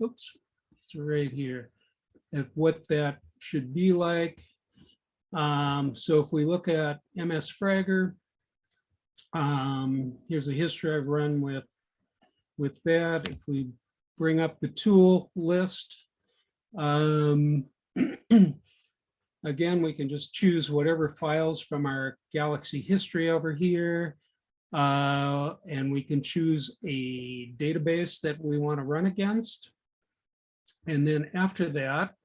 oops, it's right here, at what that should be like. So if we look at MS-Fragger, here's a history I've run with that. If we bring up the tool list, again, we can just choose whatever files from our Galaxy history over here, and we can choose a database that we want to run against. And then after that,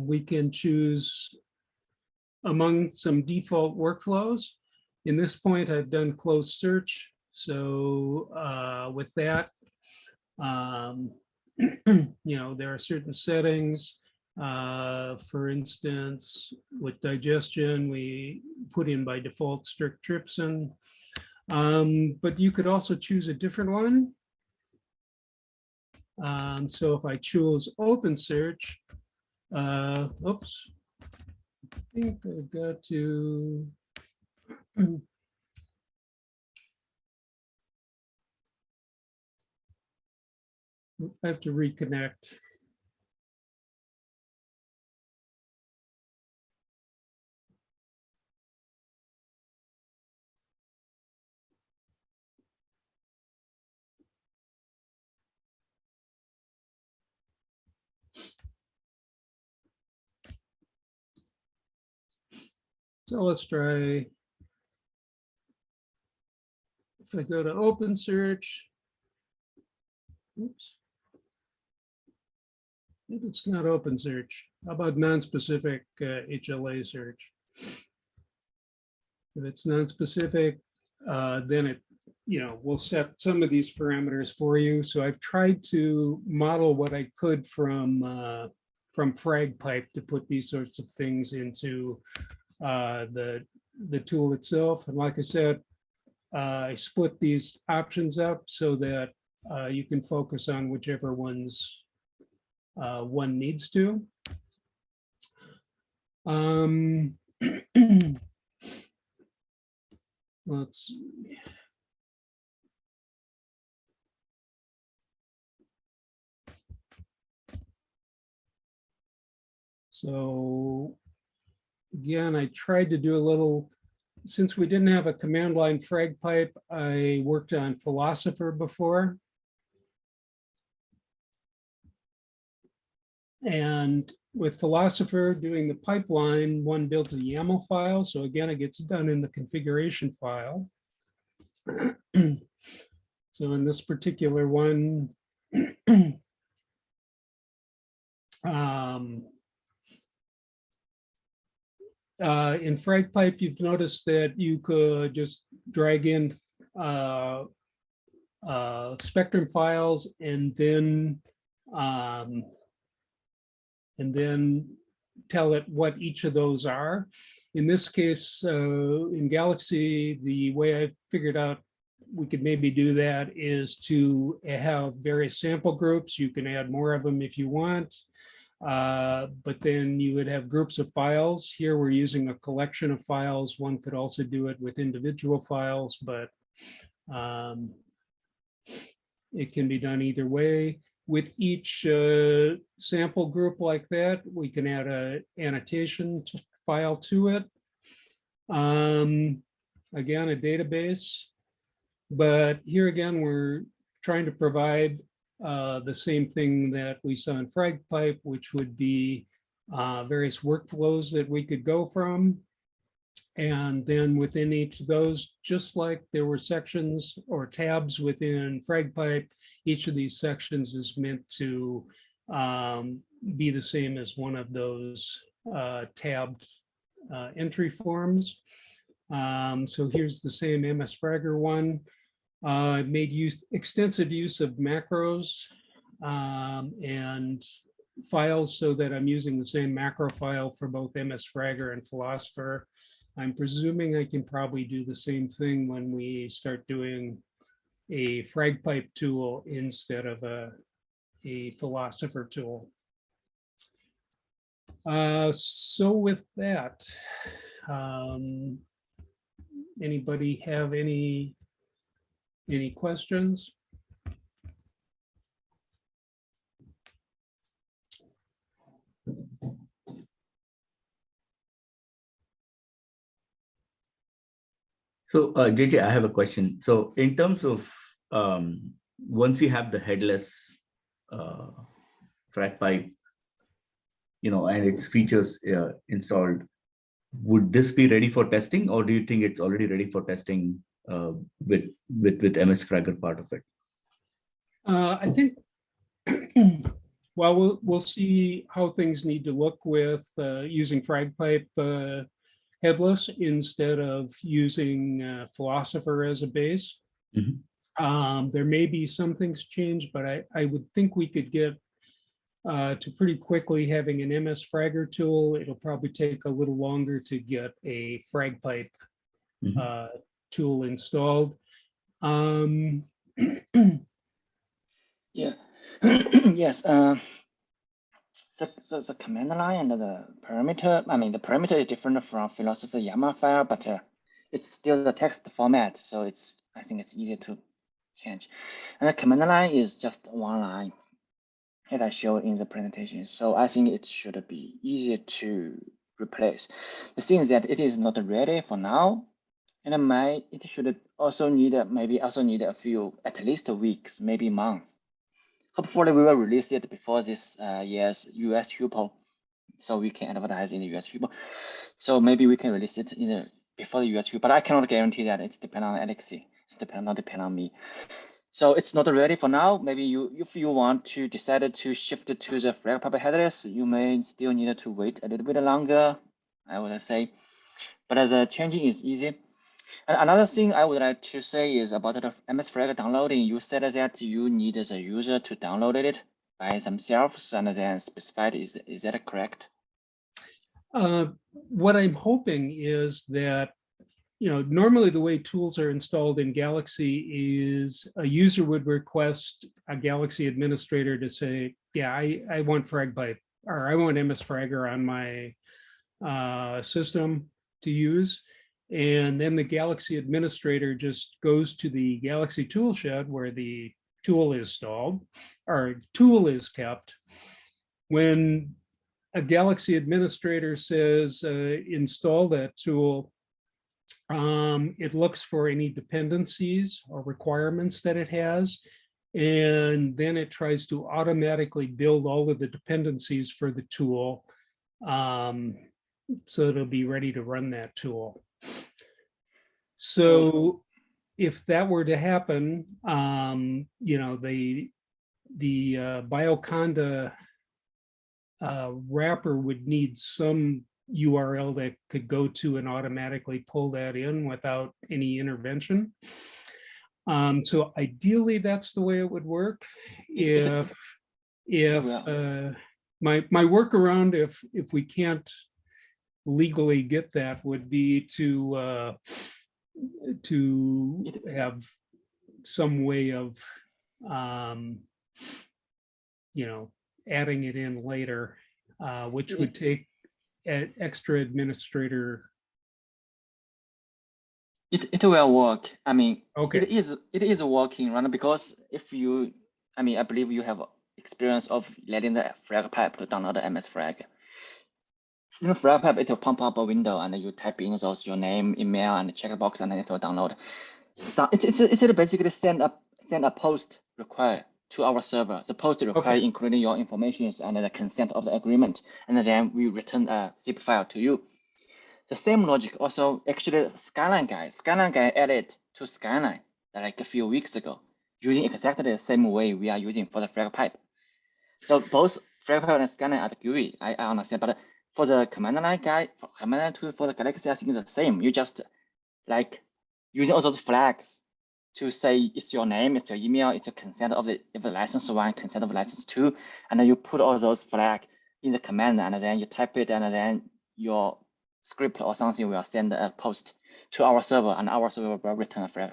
we can choose among some default workflows. In this point, I've done closed search. So with that, there are certain settings. For instance, with digestion, we put in by default strict trypsin. But you could also choose a different one. So if I choose open search, oops, I think I've got to, I have to reconnect. So let's try, if I go to open search, oops, maybe it's not open search. How about non-specific HLA search? If it's non-specific, then it, will set some of these parameters for you. So I've tried to model what I could from Fragpipe to put these sorts of things into the tool itself. And like I said, I split these options up so that you can focus on whichever ones one needs to. Let's see. So again, I tried to do a little, since we didn't have a command line Fragpipe, I worked on Philosopher before. And with Philosopher doing the pipeline, one built a YAML file. So again, it gets done in the configuration file. So in this particular one, in Fragpipe, you've noticed that you could just drag in spectrum files and then tell it what each of those are. In this case, in Galaxy, the way I figured out we could maybe do that is to have various sample groups. You can add more of them if you want, but then you would have groups of files. Here we're using a collection of files. One could also do it with individual files, but it can be done either way. With each sample group like that, we can add an annotation file to it. Again, a database. But here again, we're trying to provide the same thing that we saw in Fragpipe, which would be various workflows that we could go from. And then within each of those, just like there were sections or tabs within Fragpipe, each of these sections is meant to be the same as one of those tabbed entry forms. So here's the same MS Fragger one. I made extensive use of macros and files so that I'm using the same macro file for both MS Fragger and Philosopher. I'm presuming I can probably do the same thing when we start doing a Fragpipe tool instead of a Philosopher tool. So with that, anybody have any questions? So JJ, I have a question. So in terms of once you have the headless Fragpipe, and its features installed, would this be ready for testing, or do you think it's already ready for testing with MS Fragger part of it? I think, well, we'll see how things need to look with using Fragpipe headless instead of using Philosopher as a base. Mm-hmm. There may be some things changed, but I would think we could get to pretty quickly having an MS Fragger tool. It'll probably take a little longer to get a Fragpipe tool installed. Yeah. Yes. So the command line and the parameter, the parameter is different from Philosopher YAML file, but it's still the text format. So I think it's easier to change. And the command line is just one line, as I showed in the presentation. So I think it should be easier to replace. The thing is that it is not ready for now. And it should also need a few, at least weeks, maybe a month. Hopefully we will release it before this year's US HUPO, so we can advertise in the US HUPO. So maybe we can release it before the US HUPO, but I cannot guarantee that. It's depend on Alexei. It's depend on me. So it's not ready for now. Maybe if you want to decide to shift it to the Fragpipe headless, you may still need to wait a little bit longer, I would say. But the changing is easy. And another thing I would like to say is about the MS Fragger downloading. You said that you need the user to download it by themselves and then specify it. Is that correct? What I'm hoping is that, normally the way tools are installed in Galaxy is a user would request a Galaxy administrator to say, yeah, I want Fragpipe, or I want MS Fragger on my system to use. And then the Galaxy administrator just goes to the Galaxy toolshed where the tool is installed, or tool is kept. When a Galaxy administrator says install that tool, it looks for any dependencies or requirements that it has. and then it tries to automatically build all of the dependencies for the tool, so it'll be ready to run that tool. So if that were to happen, you know, the Bioconda wrapper would need some URL that could go to and automatically pull that in without any intervention. So ideally, that's the way it would work. If my workaround, if we can't legally get that, would be to have some way of you know, adding it in later, which would take an extra administrator. It will work. I mean, Okay. it is working, right? Because if you, I mean, I believe you have experience of letting the Fragpipe to download the MS Frag. In Fragpipe, it will pump up a window and you type in those your name, email, and checkbox, and then it will download. It's basically send a post require to our server. The post require including your information and the consent of the agreement, and then we return a zip file to you. The same logic also actually Skyline guy added to Skyline like a few weeks ago, using exactly the same way we are using for the Fragpipe. So both Fragpipe and Skyline are the GUI, I understand, but for the command line guy, for command line tool for the Galaxy, I think it's the same. You just like using all those flags to say it's your name, it's your email, it's a consent of the license 1, consent of license 2, and then you put all those flags in the command, and then you type it, and then your script or something will send a post to our server, and our server will return a flag,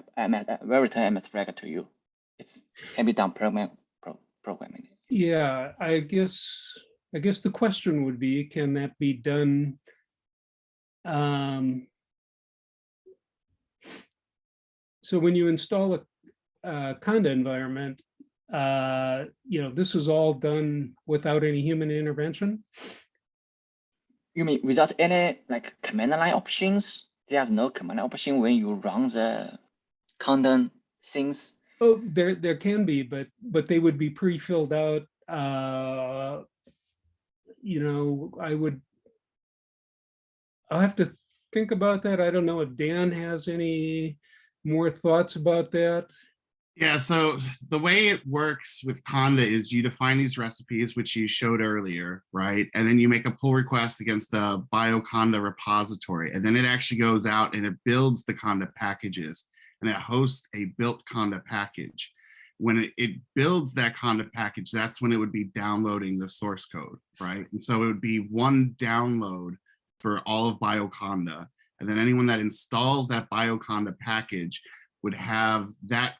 will return MS Frag to you. It can be done programming. Yeah, I guess the question would be, can that be done? So when you install a Conda environment, you know, this is all done without any human intervention? You mean without any like command line options? There's no command line option when you run the Conda things? Oh, there can be, but they would be pre-filled out. You know, I'll have to think about that. I don't know if Dan has any more thoughts about that. Yeah, so the way it works with Conda is you define these recipes, which you showed earlier, right? And then you make a pull request against the Bioconda repository, and then it actually goes out and it builds the Conda packages, and it hosts a built Conda package. When it builds that Conda package, that's when it would be downloading the source code, right? And so it would be one download for all of Bioconda, and then anyone that installs that Bioconda package would have that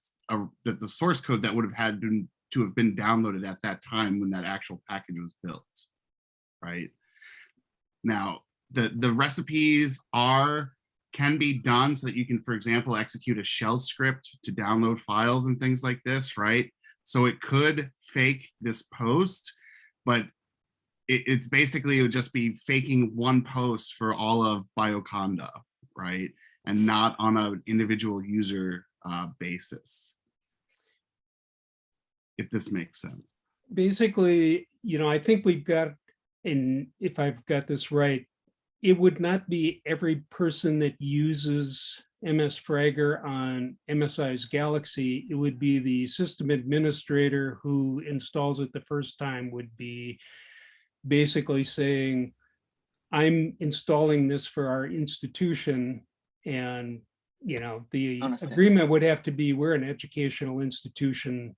the source code that would have had to have been downloaded at that time when that actual package was built, right? Now, the recipes can be done so that you can, for example, execute a shell script to download files and things like this, right? So it could fake this post, but it's basically, it would just be faking one post for all of Bioconda, right? And not on an individual user basis, if this makes sense. Basically, you know, I think we've got, and if I've got this right, it would not be every person that uses MS Fragger on MSI's Galaxy. It would be the system administrator who installs it the first time would be basically saying, I'm installing this for our institution, and you know, the agreement would have to be, we're an educational institution.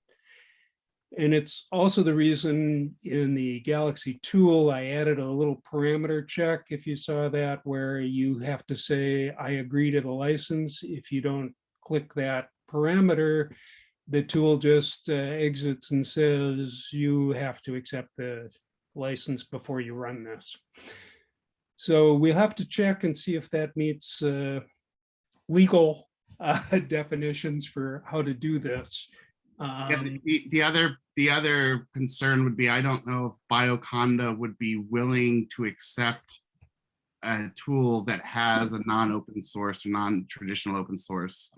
And it's also the reason in the Galaxy tool, I added a little parameter check, if you saw that, where you have to say, I agree to the license. If you don't click that parameter, the tool just exits and says, you have to accept the license before you run this. So we'll have to check and see if that meets legal definitions for how to do this. The other concern would be, I don't know if Bioconda would be willing to accept a tool that has a non-open source or non-traditional open source.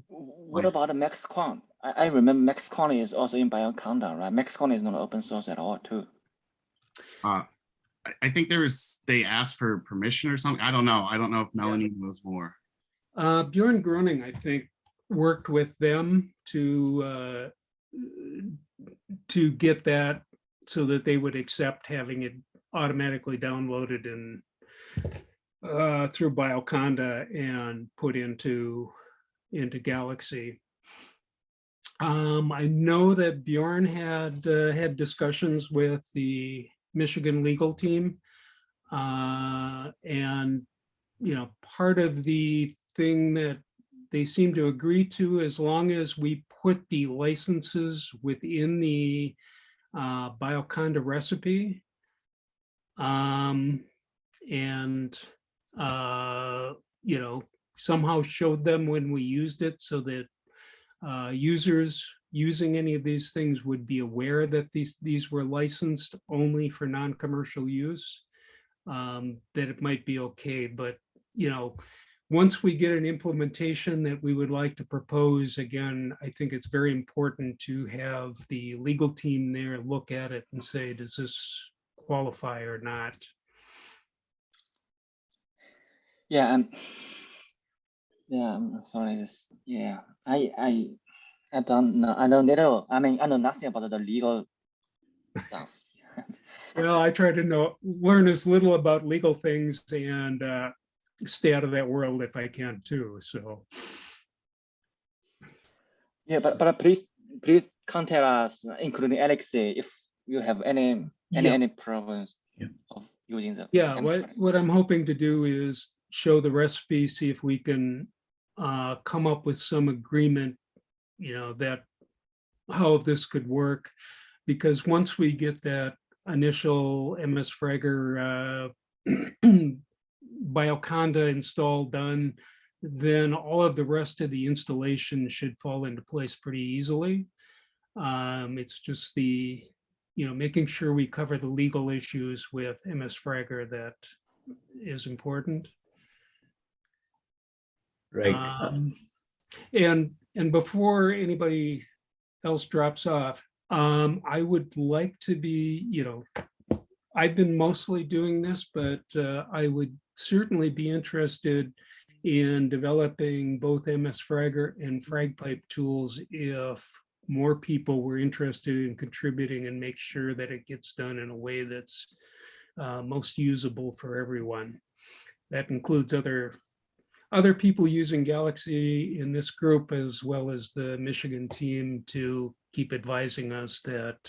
What about the Max Quant? I remember Max Conley is also in Bioconda, right? Max Conley is not open source at all, too. I think they asked for permission or something. I don't know. I don't know if Melanie knows more. Bjorn Groening, I think, worked with them to get that so that they would accept having it automatically downloaded and through Bioconda and put into Galaxy. I know that Bjorn had discussions with the Michigan legal team, and part of the thing that they seem to agree to, as long as we put the licenses within the Bioconda recipe, and somehow showed them when we used it, so that users using any of these things would be aware that these were licensed only for non-commercial use, that it might be okay. But once we get an implementation that we would like to propose, again, I think it's very important to have the legal team there look at it and say, does this qualify or not? Yeah, I'm sorry. I don't know. I know little. I mean, I know nothing about the legal stuff. Well, I try to learn as little about legal things and stay out of that world if I can too. So. Yeah, but please contact us, including Alexei, if you have any problems of using the. Yeah, what I'm hoping to do is show the recipe, see if we can come up with some agreement, that how this could work, because once we get that initial MS Fragger Bioconda install done, then all of the rest of the installation should fall into place pretty easily. It's just the making sure we cover the legal issues with MS Fragger that is important. Right. And before anybody else drops off, I would like to be, I've been mostly doing this, but I would certainly be interested in developing both MS Fragger and Fragpipe tools if more people were interested in contributing and make sure that it gets done in a way that's most usable for everyone. That includes other people using Galaxy in this group, as well as the Michigan team, to keep advising us that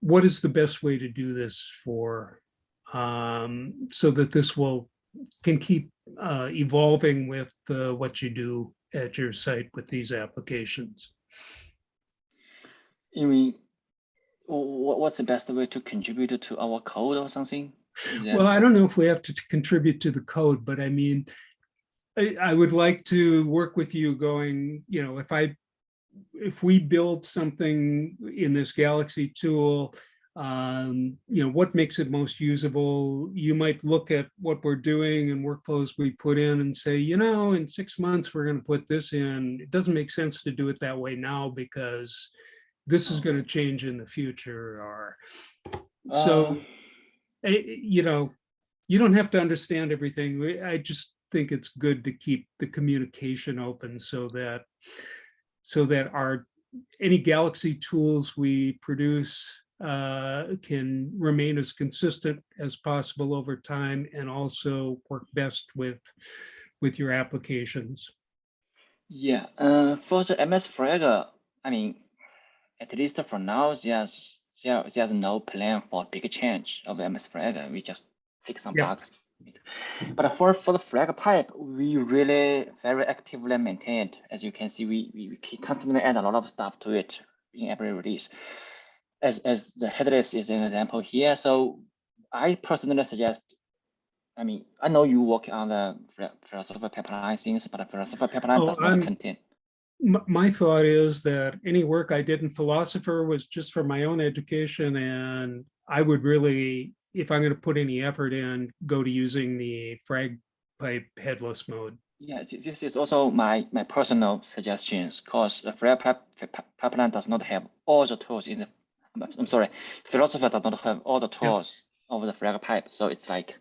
what is the best way to do this for, so that this can keep evolving with what you do at your site with these applications. You mean, what's the best way to contribute to our code or something? Well, I don't know if we have to contribute to the code, but I mean, I would like to work with you going, if we build something in this Galaxy tool, what makes it most usable? You might look at what we're doing and workflows we put in and say, in 6 months, we're going to put this in. It doesn't make sense to do it that way now because this is going to change in the future. Or so, you don't have to understand everything. I just think it's good to keep the communication open so that any Galaxy tools we produce can remain as consistent as possible over time and also work best with your applications. Yeah, for the MS Fragger, I mean, at least for now, there's no plan for big change of MS Fragger. We just fix some bugs. But for the Fragpipe, we really very actively maintain it. As you can see, we constantly add a lot of stuff to it in every release. As the headless is an example here. So I personally suggest, I mean, I know you work on the philosopher pipeline things, but a philosopher pipeline does not contain. My thought is that any work I did in philosopher was just for my own education, and I would really, if I'm going to put any effort in, go to using the Fragpipe headless mode. Yeah, this is also my personal suggestions, because the Fragpipe pipeline does not have all the tools in the. I'm sorry, Philosopher does not have all the tools of the Fragpipe. So it's like,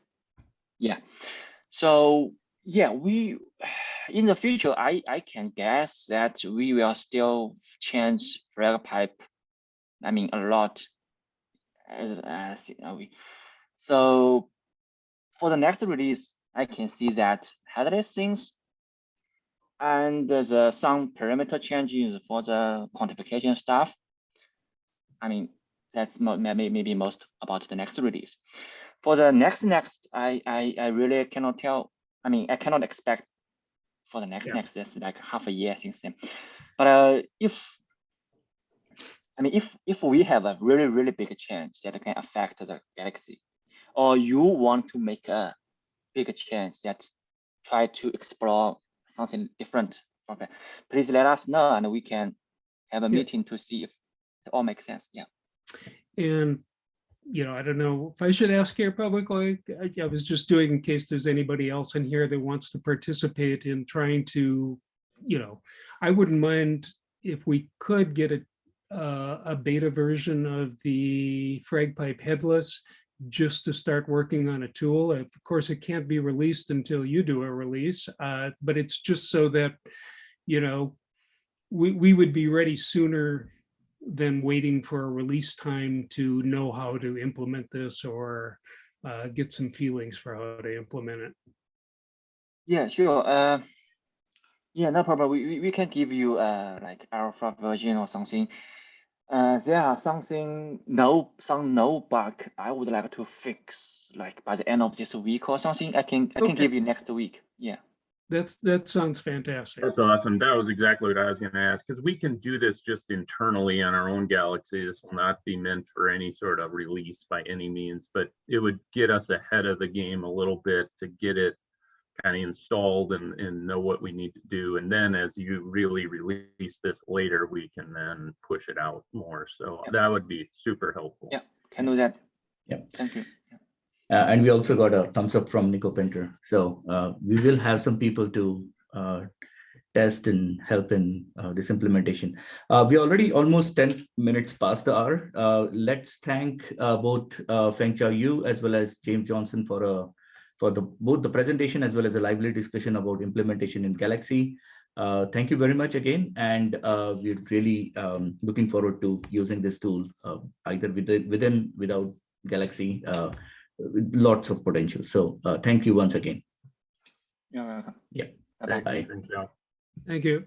yeah. So yeah, we in the future, I can guess that we will still change Fragpipe. I mean, a lot. So for the next release, I can see that headless things, and there's some parameter changes for the quantification stuff. I mean, that's maybe most about the next release. For the next, I really cannot tell. I mean, I cannot expect for the next, that's like half a year since then. But if we have a really big change that can affect the galaxy, or you want to make a big change that try to explore something different from that, please let us know, and we can have a meeting to see if it all makes sense. Yeah. And, I don't know if I should ask here publicly. I was just doing in case there's anybody else in here that wants to participate in trying to, I wouldn't mind if we could get a beta version of the Fragpipe headless, just to start working on a tool. Of course, it can't be released until you do a release, but it's just so that, we would be ready sooner than waiting for a release time to know how to implement this, or get some feelings for how to implement it. Yeah, sure. Yeah, no problem. We can give you like alpha version or something. There are some no bug I would like to fix, like by the end of this week or something. I can give you next week. Yeah. That sounds fantastic. That's awesome. That was exactly what I was going to ask, because we can do this just internally on our own galaxy. This will not be meant for any sort of release by any means, but it would get us ahead of the game a little bit to get it kind of installed and know what we need to do. And then as you really release this later, we can then push it out more. So that would be super helpful. Yeah, can do that. Yeah. Thank you. And we also got a thumbs up from Nico Pinter. So we will have some people to test and help in this implementation. We're already almost 10 minutes past the hour. Let's thank both Fengchao Yu as well as James Johnson for both the presentation as well as a lively discussion about implementation in Galaxy. Thank you very much again, and we're really looking forward to using this tool either without Galaxy. Lots of potential. So thank you once again. You're welcome. Yeah. Bye-bye. Bye. Thank you. Thank you.